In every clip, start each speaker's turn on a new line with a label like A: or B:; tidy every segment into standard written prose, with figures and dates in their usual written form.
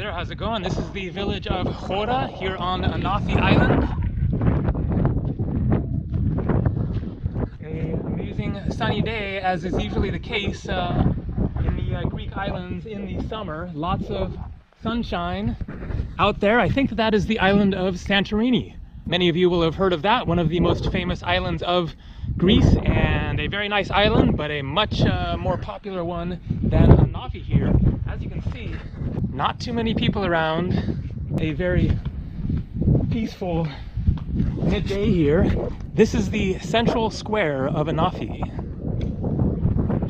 A: there, how's it going? This is the village of Hora here on Anafi Island. An amazing sunny day, as is usually the case in the Greek islands in the summer. Lots of sunshine out there. I think that is the island of Santorini. Many of you will have heard of that, one of the most famous islands of Greece, and a very nice island, but a much more popular one than Anafi here. As you can see, not too many people around, a very peaceful midday here. This is the central square of Anafi.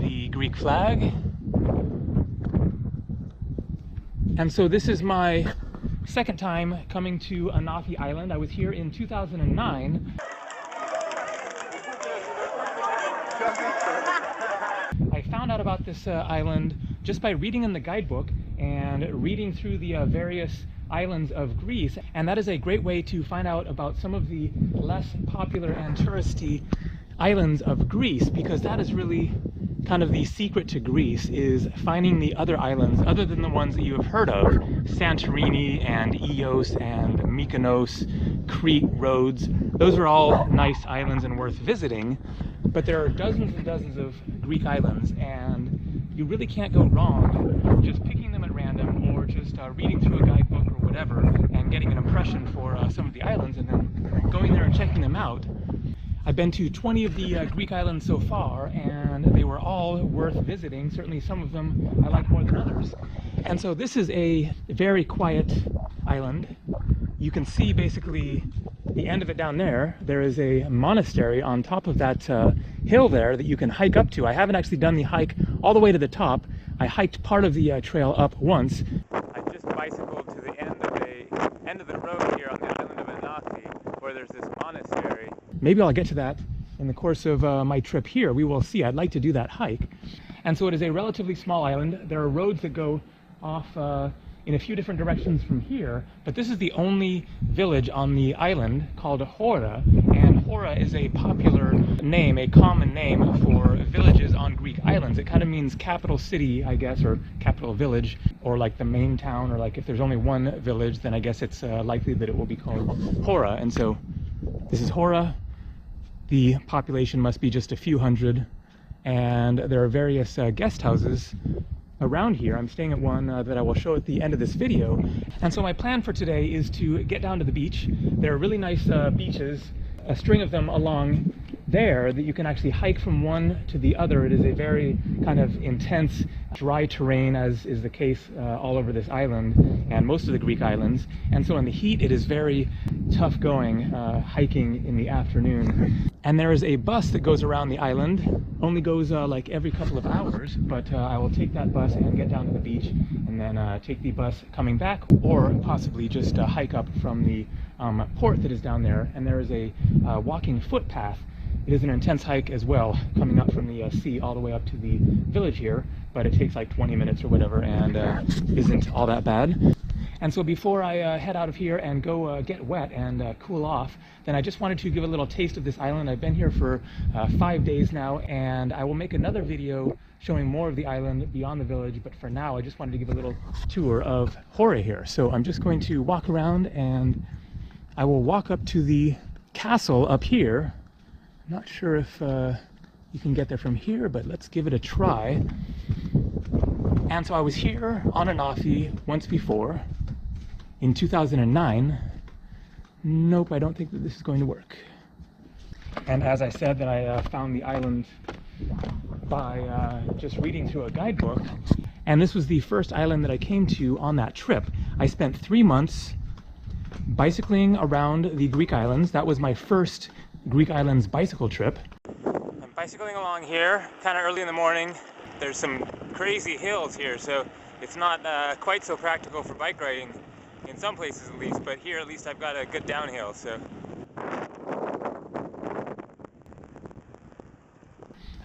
A: The Greek flag. And so this is my second time coming to Anafi Island. I was here in 2009. I found out about this island just by reading in the guidebook and reading through the various islands of Greece, and that is a great way to find out about some of the less popular and touristy islands of Greece, because that is really kind of the secret to Greece, is finding the other islands other than the ones that you have heard of: Santorini and Ios and Mykonos, Crete, Rhodes. Those are all nice islands and worth visiting, but there are dozens and dozens of Greek islands, and you really can't go wrong just picking them at random, or just reading through a guidebook or whatever and getting an impression for some of the islands and then going there and checking them out. I've been to 20 of the Greek islands so far, and they were all worth visiting. Certainly some of them I like more than others. And so this is a very quiet island. You can see basically the end of it down there. There is a monastery on top of that hill there that you can hike up to. I haven't actually done the hike all the way to the top. I hiked part of the trail up once. I just bicycled to the end of the road here on the island of Anafi, where there's this monastery. Maybe I'll get to that in the course of my trip here. We will see. I'd like to do that hike. And so it is a relatively small island. There are roads that go off in a few different directions from here, but this is the only village on the island called Hora, and Hora is a popular name, a common name for villages on Greek islands. It kind of means capital city, I guess, or capital village, or like the main town, or like if there's only one village, then I guess it's likely that it will be called Hora. And so this is Hora. The population must be just a few hundred, and there are various guest houses around here. I'm staying at one that I will show at the end of this video. And so my plan for today is to get down to the beach. There are really nice beaches, a string of them along there, that you can actually hike from one to the other. It is a very kind of intense dry terrain, as is the case all over this island and most of the Greek islands. And so in the heat it is very tough going hiking in the afternoon. And there is a bus that goes around the island, only goes like every couple of hours, but I will take that bus and get down to the beach, and then take the bus coming back, or possibly just hike up from the port that is down there. And there is a walking footpath. It is an intense hike as well, coming up from the sea all the way up to the village here, but it takes like 20 minutes or whatever, and isn't all that bad. And so before I head out of here and go get wet and cool off, then I just wanted to give a little taste of this island. I've been here for 5 days now, and I will make another video showing more of the island beyond the village, but for now I just wanted to give a little tour of Hora here. So I'm just going to walk around, and I will walk up to the castle up here. I'm not sure if you can get there from here, but let's give it a try. And so I was here on Anafi once before, in 2009. Nope, I don't think that this is going to work. And as I said, that I found the island by just reading through a guidebook. And this was the first island that I came to on that trip. I spent 3 months bicycling around the Greek islands. That was my first Greek islands bicycle trip. I'm bicycling along here, kind of early in the morning. There's some crazy hills here, so it's not quite so practical for bike riding in some places at least, but here at least I've got a good downhill. So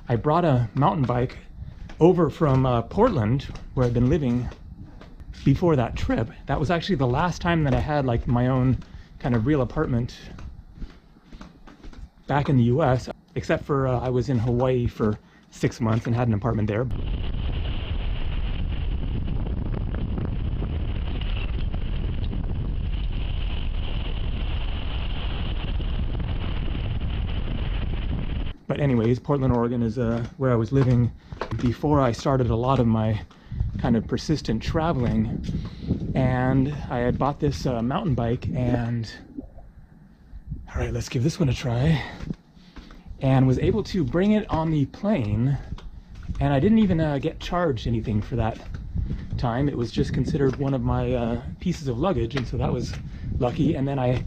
A: I brought a mountain bike over from Portland, where I've been living before that trip. That was actually the last time that I had like my own kind of real apartment back in the US, except for I was in Hawaii for 6 months and had an apartment there. But anyways, Portland, Oregon is where I was living before I started a lot of my kind of persistent traveling. And I had bought this mountain bike, and all right, let's give this one a try. And was able to bring it on the plane, and I didn't even get charged anything for that time. It was just considered one of my pieces of luggage, and so that was lucky. And then I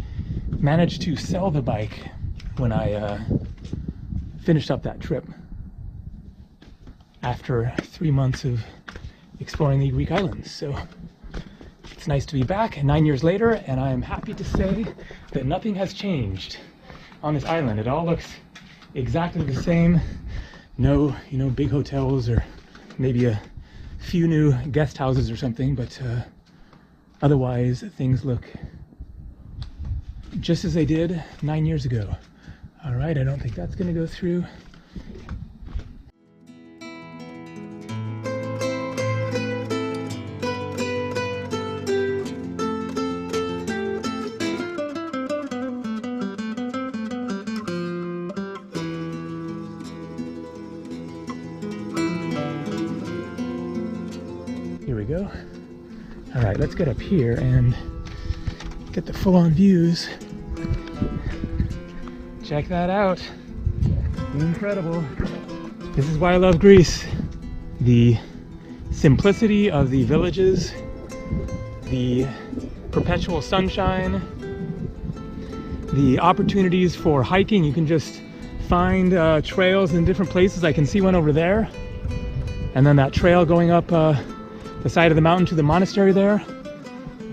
A: managed to sell the bike when I finished up that trip after 3 months of exploring the Greek islands. So it's nice to be back 9 years later, and I am happy to say that nothing has changed on this island. It all looks exactly the same. No, big hotels or maybe a few new guest houses or something, but otherwise things look just as they did 9 years ago. All right, I don't think that's going to go through. Here we go. All right, let's get up here and get the full-on views. Check that out. Incredible. This is why I love Greece. The simplicity of the villages, the perpetual sunshine, the opportunities for hiking. You can just find trails in different places. I can see one over there. And then that trail going up the side of the mountain to the monastery there.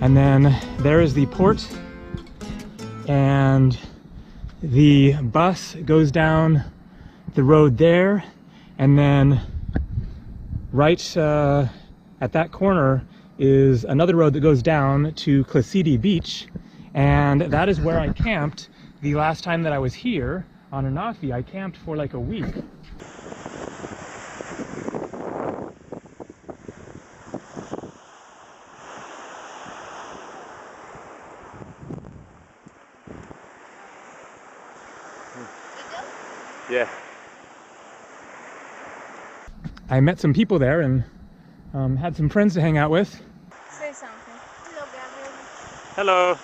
A: And then there is the port. And the bus goes down the road there, and then right at that corner is another road that goes down to Classidi Beach, and that is where I camped the last time that I was here on Anafi. I camped for like a week. Yeah. I met some people there and had some friends to hang out with.
B: Say something. Hello, Gabriel.
A: Hello.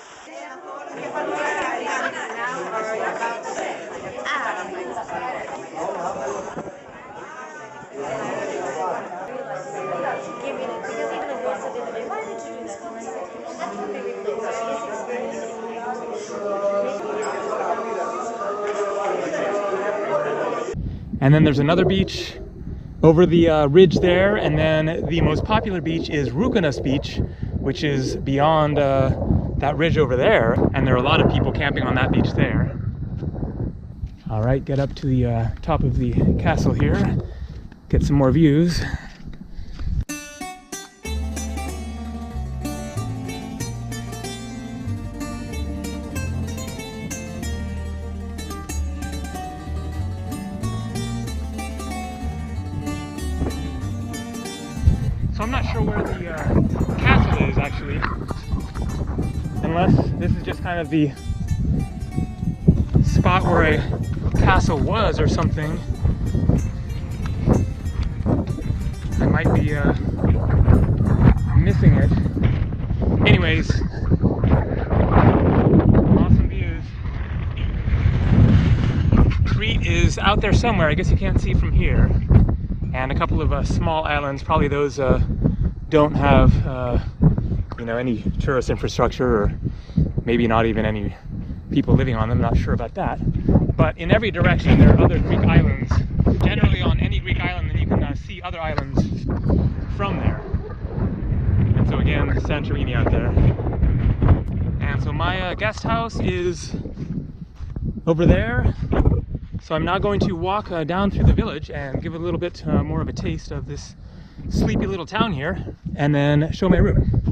A: And then there's another beach over the ridge there, and then the most popular beach is Rukanas Beach, which is beyond that ridge over there, and there are a lot of people camping on that beach there. All right, get up to the top of the castle here, get some more views. So I'm not sure where the castle is actually, unless this is just kind of the spot where a castle was or something. I might be missing it. Anyways, awesome views. Crete is out there somewhere. I guess you can't see from here. And a couple of small islands, probably those don't have any tourist infrastructure, or maybe not even any people living on them. Not sure about that. But in every direction there are other Greek islands. Generally on any Greek island, then you can see other islands from there. And so again, Santorini out there. And so my guest house is over there. So I'm now going to walk down through the village and give a little bit more of a taste of this sleepy little town here, and then show my room.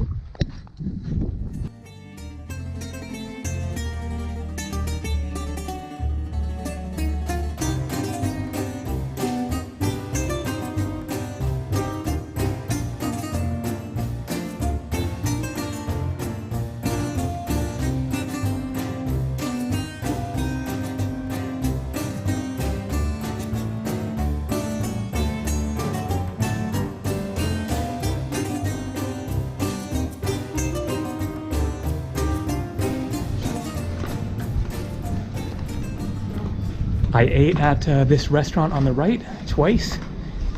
A: I ate at this restaurant on the right twice.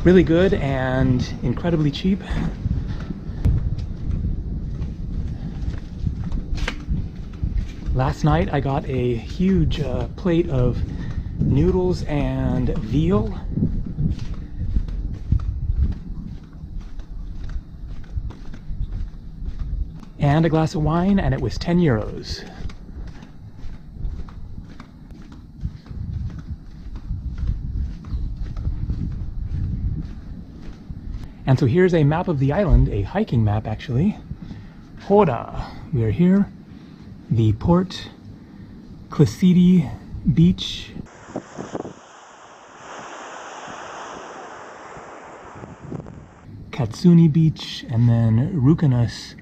A: Really good and incredibly cheap. Last night I got a huge plate of noodles and veal. And a glass of wine, and it was 10 euros. And so here's a map of the island, a hiking map actually. Hora, we are here. The Port Clicidi Beach. Katsuni Beach, and then Rukanas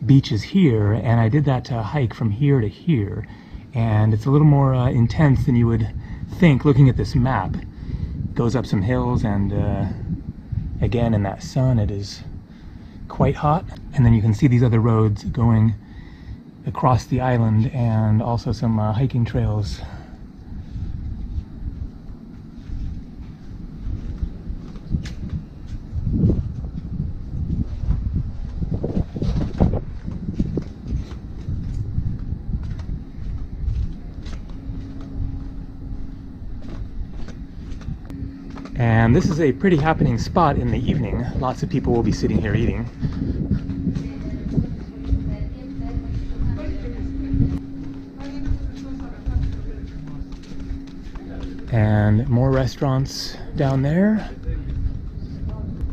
A: Beach is here, and I did that hike from here to here, and it's a little more intense than you would think looking at this map. Goes up some hills, and again in that sun it is quite hot, and then you can see these other roads going across the island and also some hiking trails. And this is a pretty happening spot in the evening. Lots of people will be sitting here eating. And more restaurants down there.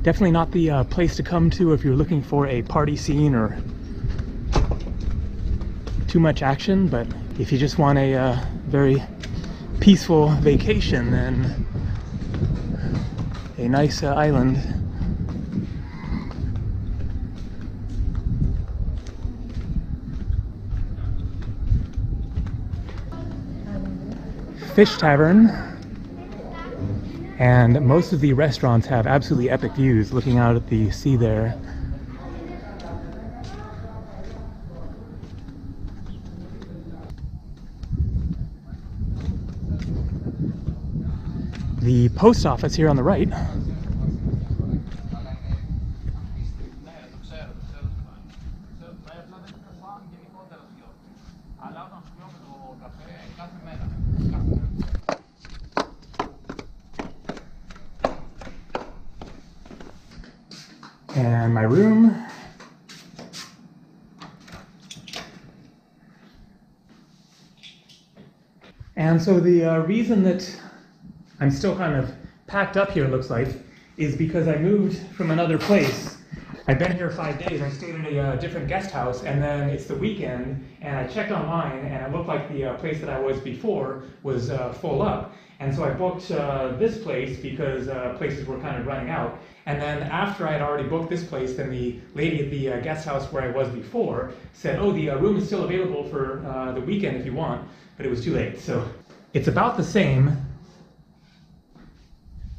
A: Definitely not the place to come to if you're looking for a party scene or too much action, but if you just want a very peaceful vacation, then a nice island. Fish Tavern, and most of the restaurants have absolutely epic views looking out at the sea there. The post office here on the right. And my room. And so the reason that I'm still kind of packed up here, it looks like, is because I moved from another place. I've been here 5 days. I stayed at a different guest house, and then it's the weekend, and I checked online, and it looked like the place that I was before was full up. And so I booked this place because places were kind of running out. And then after I had already booked this place, then the lady at the guest house where I was before said, oh, the room is still available for the weekend if you want, but it was too late. So it's about the same,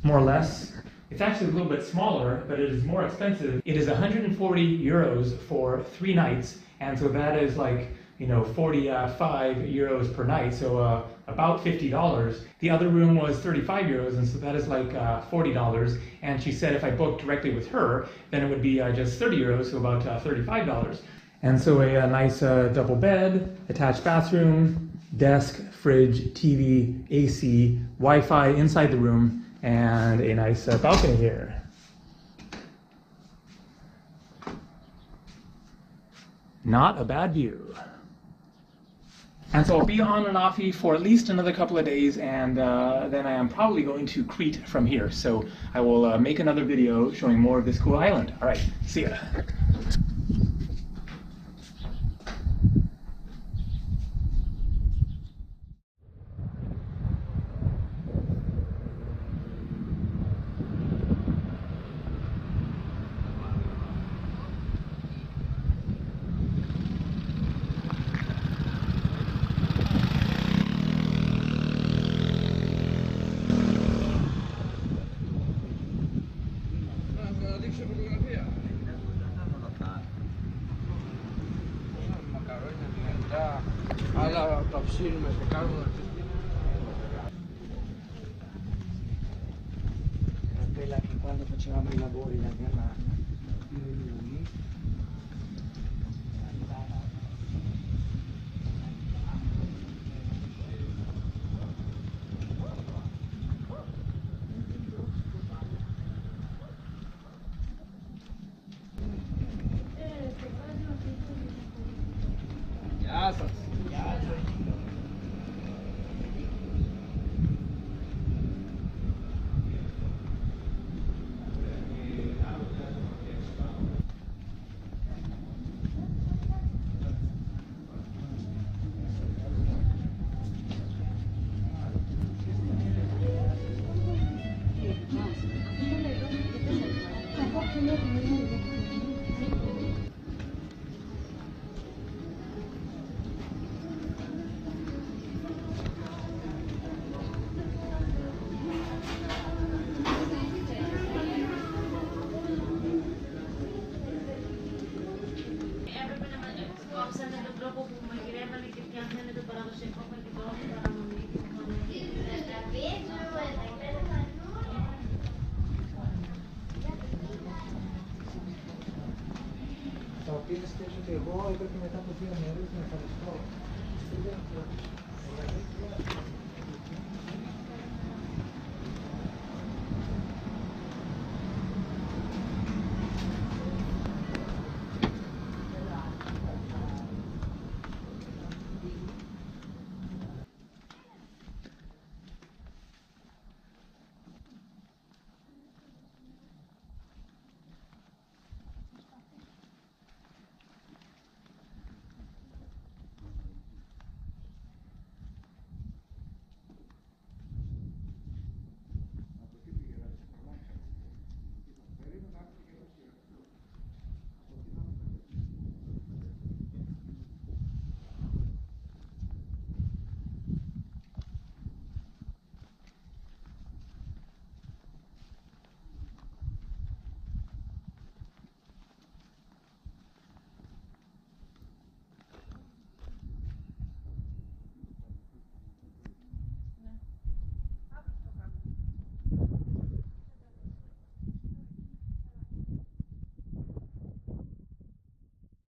A: more or less. It's actually a little bit smaller, but it is more expensive. It is 140 euros for 3 nights, and so that is like, you know, 45 euros per night, so about $50. The other room was 35 euros, and so that is like $40. And she said if I booked directly with her, then it would be just 30 euros, so about $35. And so a nice double bed, attached bathroom, desk, fridge, TV, AC, Wi-Fi inside the room, and a nice balcony here. Not a bad view. And so I'll be on Anafi for at least another couple of days, and then I am probably going to Crete from here. So I will make another video showing more of this cool island. All right, see ya.
C: facevamo i lavori da mia mamma, io e lui. Τα οποία σκέφτομαι ότι εγώ έπρεπε μετά από 2 μέρες να ευχαριστώ.